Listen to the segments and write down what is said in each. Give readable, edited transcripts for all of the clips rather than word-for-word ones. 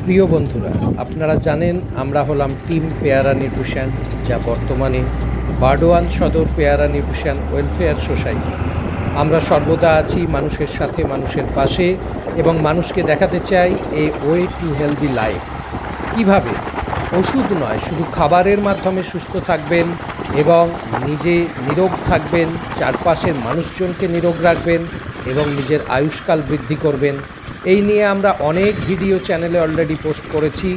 প্রিয় বন্ধুরা, আপনারা জানেন আমরা হলাম টিম পেয়ারা নিউট্রিশন, যা বর্তমানে বারডোয়ান সদর পেয়ারা নিউট্রিশন ওয়েলফেয়ার সোসাইটি। আমরা সর্বদা আছি মানুষের সাথে, মানুষের পাশে, এবং মানুষকে দেখাতে চাই a way to healthy life. কীভাবে ওষুধ নয়, শুধু খাবারের মাধ্যমে সুস্থ থাকবেন এবং নিজে নিরোগ থাকবেন, চারপাশের মানুষজনকে নিরোগ রাখবেন এবং নিজের আয়ুষ্কাল বৃদ্ধি করবেন। এই নিয়ে আমরা অনেক ভিডিও চ্যানেলে অলরেডি পোস্ট করেছি।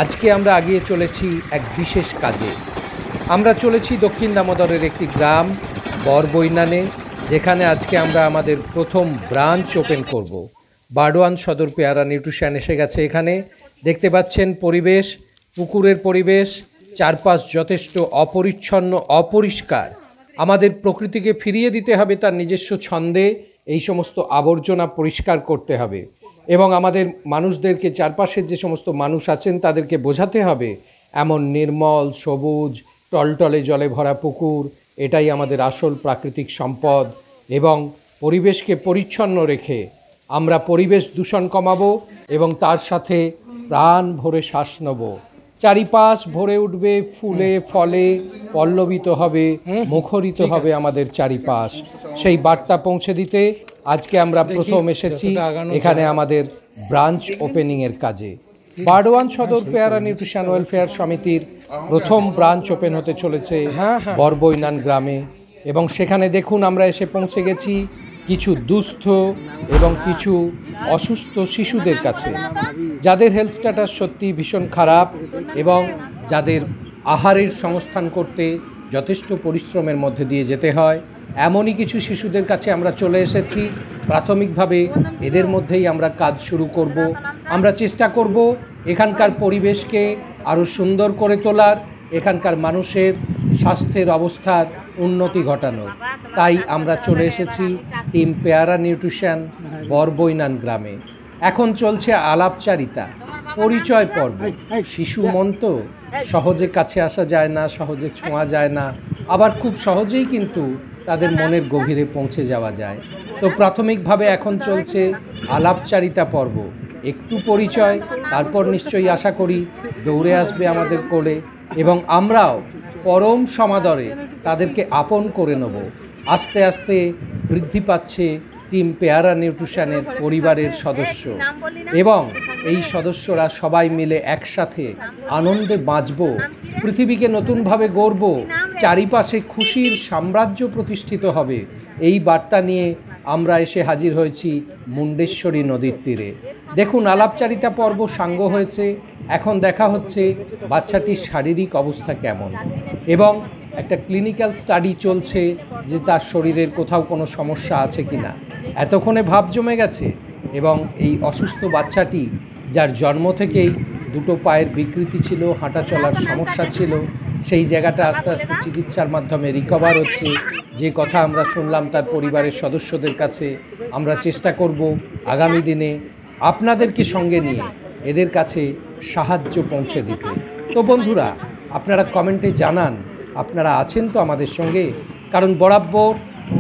আজকে আমরা এগিয়ে চলেছি এক বিশেষ কাজে। আমরা চলেছি দক্ষিণ দামোদরের একটি গ্রাম বরবৈনানে, যেখানে আজকে আমরা আমাদের প্রথম ব্রাঞ্চ ওপেন করব। বারডোয়ান সদর পেয়ারা নিউট্রিশন এসে গেছে। এখানে দেখতে পাচ্ছেন পরিবেশ, পুকুরের পরিবেশ, চারপাশ যথেষ্ট অপরিচ্ছন্ন, অপরিষ্কার। আমাদের প্রকৃতিকে ফিরিয়ে দিতে হবে তার নিজস্ব ছন্দে। এই সমস্ত আবর্জনা পরিষ্কার করতে হবে এবং আমাদের মানুষদেরকে, চারপাশের যে সমস্ত মানুষ আছেন তাদেরকে বোঝাতে হবে এমন নির্মল, সবুজ, টলটলে জলে ভরা পুকুর এটাই আমাদের আসল প্রাকৃতিক সম্পদ। এবং পরিবেশকে পরিচ্ছন্ন রেখে আমরা পরিবেশ দূষণ কমাবো এবং তার সাথে প্রাণ ভরে শ্বাস নেব। চারিপাশ ভরে উঠবে ফুলে ফলে, পল্লবিত হবে, মুখরিত হবে আমাদের চারিপাশ। সেই বার্তা পৌঁছে দিতে আজকে আমরা প্রথম এসেছি এখানে আমাদের ব্রাঞ্চ ওপেনিংয়ের কাজে। বারডোয়ান সদর পেয়ারা নিউট্রিশন ওয়েলফেয়ার সমিতির প্রথম ব্রাঞ্চ ওপেন হতে চলেছে বরবৈনান গ্রামে। এবং সেখানে দেখুন আমরা এসে পৌঁছে গেছি কিছু দুস্থ এবং কিছু অসুস্থ শিশুদের কাছে, যাদের হেলথ স্ট্যাটাস সত্যি ভীষণ খারাপ এবং যাদের আহারের সংস্থান করতে যথেষ্ট পরিশ্রমের মধ্যে দিয়ে যেতে হয়। এমনই কিছু শিশুদের কাছে আমরা চলে এসেছি। প্রাথমিকভাবে এদের মধ্যেই আমরা কাজ শুরু করব। আমরা চেষ্টা করব এখানকার পরিবেশকে আরও সুন্দর করে তোলার, এখানকার মানুষের স্বাস্থ্যের অবস্থার উন্নতি ঘটানোর। তাই আমরা চলে এসেছি টিম পেয়ারা নিউট্রিশন বরবৈনান গ্রামে। এখন চলছে আলাপচারিতা, পরিচয় পর্ব। শিশু মন তো সহজে কাছে আসা যায় না, সহজে ছোঁয়া যায় না, আবার খুব সহজেই কিন্তু তাদের মনের গভীরে পৌঁছে যাওয়া যায়। তো প্রাথমিকভাবে এখন চলছে আলাপচারিতা পর্ব, একটু পরিচয়, তারপর নিশ্চয়ই আশা করি দৌড়ে আসবে আমাদের কোলে এবং আমরাও পরম সমাদরে তাদেরকে আপন করে নেব। আস্তে আস্তে বৃদ্ধি পাচ্ছে টিম পেয়ারা নিউট্রিশনের পরিবারের সদস্য এবং এই সদস্যরা সবাই মিলে একসাথে আনন্দে বাঁচব, পৃথিবীকে নতুনভাবে গড়ব, চারিপাশে খুশির সাম্রাজ্য প্রতিষ্ঠিত হবে। এই বার্তা নিয়ে আমরা এসে হাজির হয়েছি মুন্ডেশ্বরী নদীর তীরে। দেখুন আলাপচারিতা পর্ব সাঙ্গ হয়েছে। এখন দেখা হচ্ছে বাচ্চাটির শারীরিক অবস্থা কেমন এবং একটা ক্লিনিক্যাল স্টাডি চলছে যে তার শরীরের কোথাও কোনো সমস্যা আছে কি না। এতক্ষণে ভাব জমে গেছে এবং এই অসুস্থ বাচ্চাটি, যার জন্ম থেকেই দুটো পায়ের বিকৃতি ছিল, হাঁটা চলার সমস্যা ছিল, সেই জায়গাটা আস্তে আস্তে চিকিৎসার মাধ্যমে রিকভার হচ্ছে। যে কথা আমরা শুনলাম তার পরিবারের সদস্যদের কাছে, আমরা চেষ্টা করব আগামী দিনে আপনাদেরকে সঙ্গে নিয়ে এদের কাছে সাহায্য পৌঁছে দিতে। তো বন্ধুরা, আপনারা কমেন্টে জানান আপনারা আছেন তো আমাদের সঙ্গে, কারণ বরাবর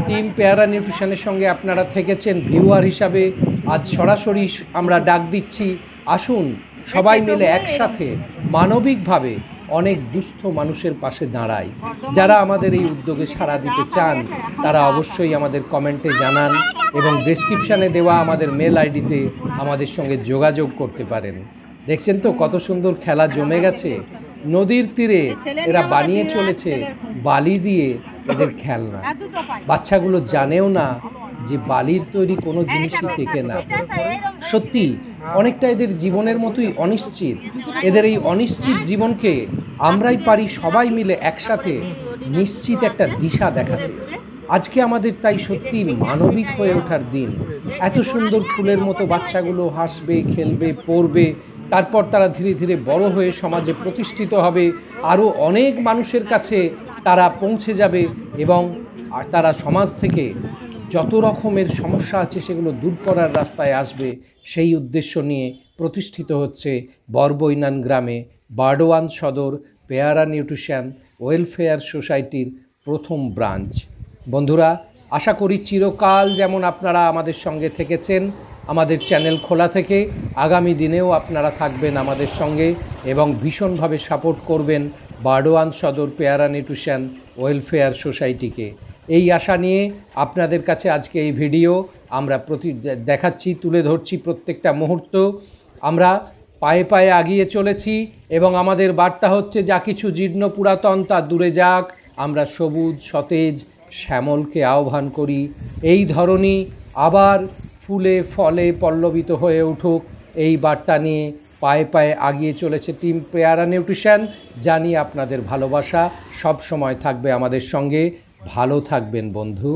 টিম পেয়ারা নিউট্রিশনের সঙ্গে আপনারা থেকেছেন ভিউয়ার হিসাবে। আজ সরাসরি আমরা ডাক দিচ্ছি, আসুন সবাই মিলে একসাথে মানবিকভাবে অনেক দুস্থ মানুষের পাশে দাঁড়াই। যারা আমাদের এই উদ্যোগে সাড়া দিতে চান তারা অবশ্যই আমাদের কমেন্টে জানান এবং ডেসক্রিপশানে দেওয়া আমাদের মেল আইডিতে আমাদের সঙ্গে যোগাযোগ করতে পারেন। দেখছেন তো কত সুন্দর খেলা জমে গেছে নদীর তীরে। এরা বানিয়ে চলেছে বালি দিয়ে এদের খেলনা। বাচ্চাগুলো জানেও না যে বালির তৈরি কোনো জিনিসই টেকে না। সত্যি অনেকটা এদের জীবনের মতোই অনিশ্চিত। এদের এই অনিশ্চিত জীবনকে আমরাই পারি সবাই মিলে একসাথে নিশ্চিত একটা দিশা দেখাতে। আজকে আমাদের তাই সত্যি মানবিক হয়ে ওঠার দিন। এত সুন্দর ফুলের মতো বাচ্চাগুলো হাসবে, খেলবে, পড়বে, তারপর তারা ধীরে ধীরে বড় হয়ে সমাজে প্রতিষ্ঠিত হবে, আরও অনেক মানুষের কাছে তারা পৌঁছে যাবে এবং তারা সমাজ থেকে যত রকমের সমস্যা আছে সেগুলো দূর করার রাস্তায় আসবে। সেই উদ্দেশ্য নিয়ে প্রতিষ্ঠিত হচ্ছে বরবৈনান গ্রামে বারডোয়ান সদর পেয়ারা নিউট্রিশন ওয়েলফেয়ার সোসাইটির প্রথম ব্রাঞ্চ। বন্ধুরা, আশা করি চিরকাল যেমন আপনারা আমাদের সঙ্গে থেকেছেন আমাদের চ্যানেল খোলা থেকে আগামী দিনেও আপনারা থাকবেন আমাদের সঙ্গে এবং ভীষণভাবে সাপোর্ট করবেন বারডোয়ান সদর পেয়ারা নিউট্রিশন ওয়েলফেয়ার সোসাইটিকে। এই আশা নিয়ে আপনাদের কাছে আজকে এই ভিডিও আমরা দেখাচ্ছি, তুলে ধরছি প্রত্যেকটা মুহূর্ত। আমরা পায়ে পায়ে এগিয়ে চলেছি এবং আমাদের বার্তা হচ্ছে যা কিছু জীর্ণ পুরাতন তা দূরে যাক। আমরা সবুজ সতেজ শ্যামলকে আহ্বান করি, এই ধরনই আবার ফুলে ফলে পল্লবিত হয়ে উঠুক। এই বার্তা নিয়ে পায়ে পায়ে এগিয়ে চলেছে টিম পেয়ারা নিউট্রিশন। জানি আপনাদের ভালোবাসা সব সময় থাকবে আমাদের সঙ্গে। ভালো থাকবেন বন্ধু।